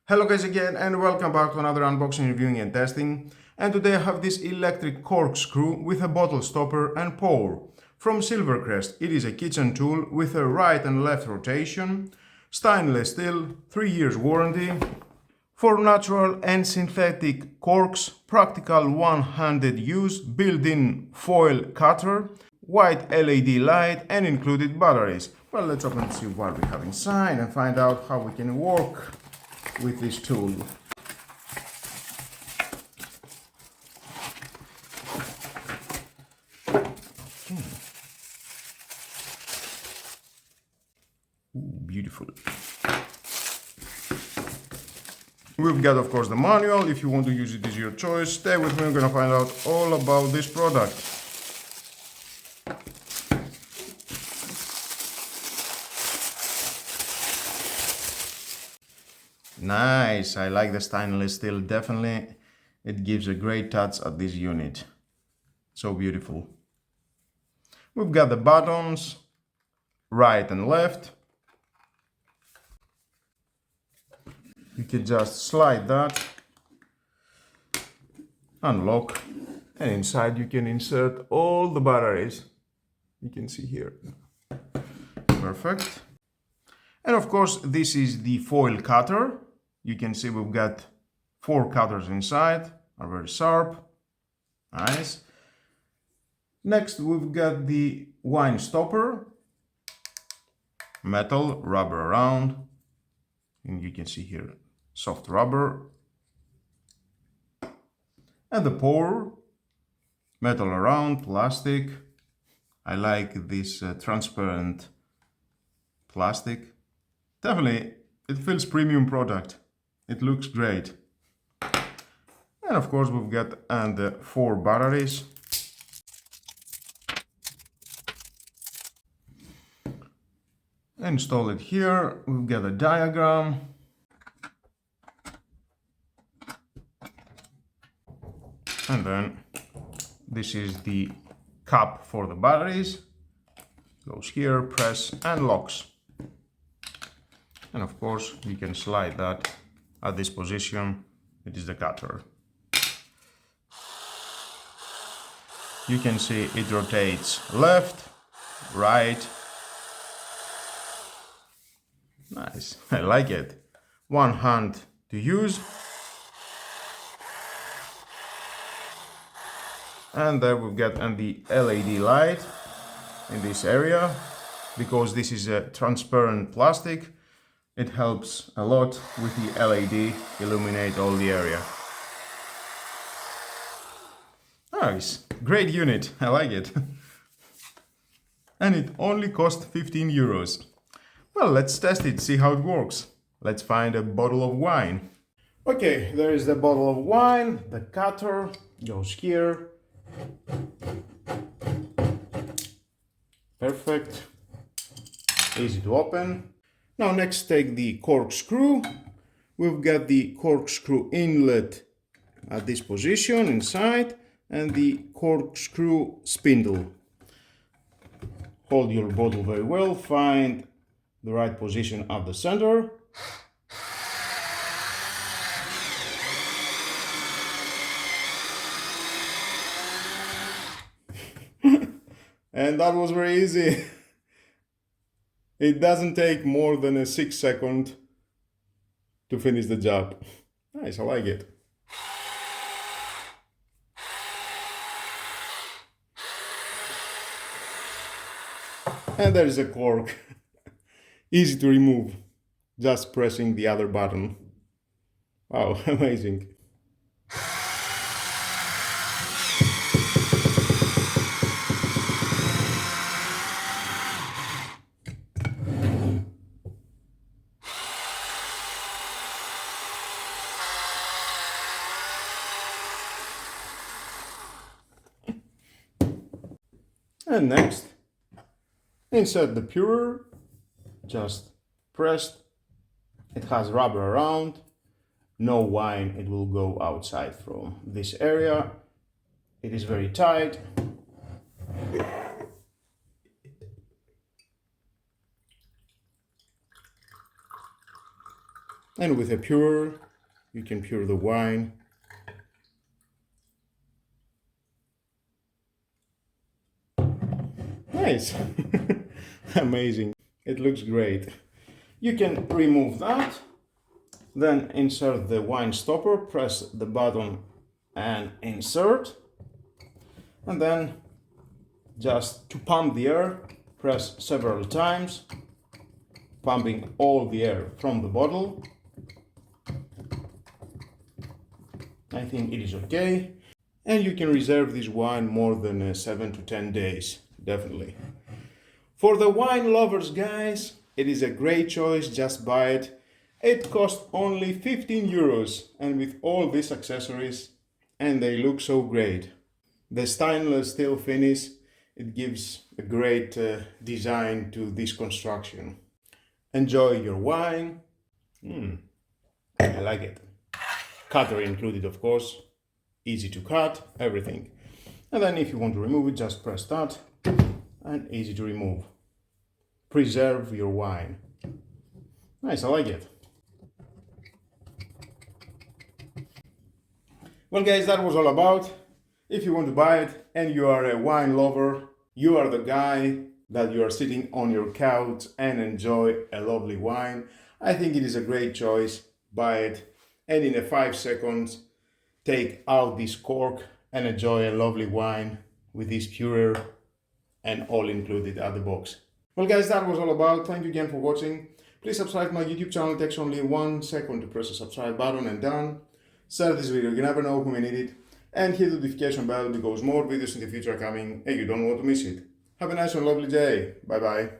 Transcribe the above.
Hello guys again and welcome back to another unboxing, reviewing and testing. And today I have this electric corkscrew with a bottle stopper and pour. From Silvercrest. It is a kitchen tool with a right and left rotation, stainless steel, 3 years warranty. For natural and synthetic corks, practical one-handed use, built-in foil cutter, white LED light and included batteries. Well, let's open and see what we have inside and find out how we can work with this tool. Ooh, beautiful. We've got, of course, the manual. If you want to use it, is your choice. Stay with me, we're gonna find out all about this product. Nice, I like the stainless steel, definitely. It gives a great touch at this unit. So beautiful. We've got the buttons, right and left. You can just slide that, unlock, and inside you can insert all the batteries. You can see here. Perfect. And of course, this is the foil cutter. You can see we've got 4 cutters inside, are very sharp. Nice. Next, we've got the wine stopper. Metal, rubber around. And you can see here, soft rubber. And the pour, metal around, plastic. I like this transparent plastic. Definitely, it feels premium product. It looks great. And of course, we've got the 4 batteries. Install it here. We've got a diagram. And then this is the cap for the batteries. Goes here, press and locks. And of course, you can slide that at this position. It is the cutter. You can see it rotates left, right. Nice, I like it. One hand to use. And there we've got the LED light in this area. Because this is a transparent plastic, it helps a lot with the LED illuminate all the area. Nice, great unit, I like it. And it only cost 15 euros. Well, let's test it, see how it works. Let's find a bottle of wine. Okay, there is the bottle of wine. The cutter goes here. Perfect. Easy to open. Now next, take the corkscrew. We've got the corkscrew inlet at this position inside and the corkscrew spindle. Hold your bottle very well, find the right position at the center. And that was very easy. It doesn't take more than a 6 seconds to finish the job. Nice, I like it. And there is a cork. Easy to remove, just pressing the other button. Wow, amazing. And next, insert the purer, just pressed. It has rubber around, no wine, it will go outside from this area. It is very tight. And with a purer, you can pure the wine. Nice. Amazing. It looks great. You can remove that, then insert the wine stopper, press the button and insert, and then just to pump the air, press several times, pumping all the air from the bottle. I think it is okay. And you can reserve this wine more than 7 to 10 days, definitely. For the wine lovers, guys, it is a great choice, just buy it. It costs only 15 euros, and with all these accessories, and they look so great. The stainless steel finish, it gives a great design to this construction. Enjoy your wine. I like it. Cutter included, of course. Easy to cut, everything. And then if you want to remove it, just press that, and easy to remove. Preserve your wine. Nice, I like it. Well guys, that was all about. If you want to buy it and you are a wine lover, you are the guy that you are sitting on your couch and enjoy a lovely wine, I think it is a great choice. Buy it, and in 5 seconds take out this cork and enjoy a lovely wine with this purer and all included at the box. Well guys, that was all about. Thank you again for watching. Please subscribe to my YouTube channel. It takes only 1 second to press the subscribe button and done. Share this video, you never know who may need it. And hit the notification bell because more videos in the future are coming and you don't want to miss it. Have a nice and lovely day. Bye bye.